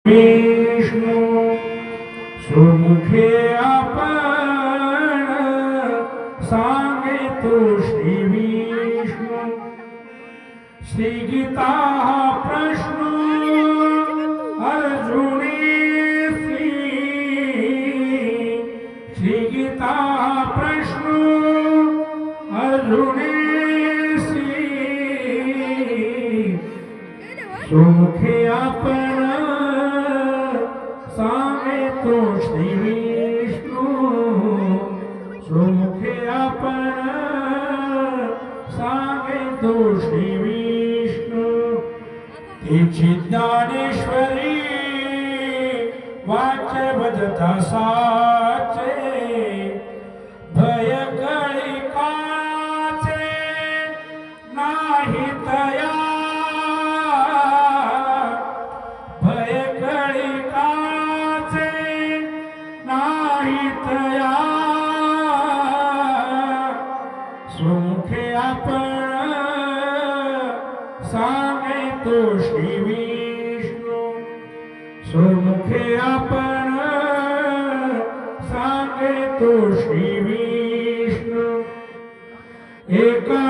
विष्णु सुमुखे आपण सांगे तो श्री विष्णु श्री गीता हा प्रश्न अर्जुनी श्री गीता हा प्रश्न अर्जुनी सुमुखे आपण सांगे तो श्री विष्णु सुमुखे आपण सांगे तो श्री विष्णु तिची ज्ञानेश्वरी वाचे बदता साचे भय कळिकाचे नाही तया सुमुखे आपण सांगे तो श्री विष्णु सुमुखे आपण सांगे तो श्री विष्णु एका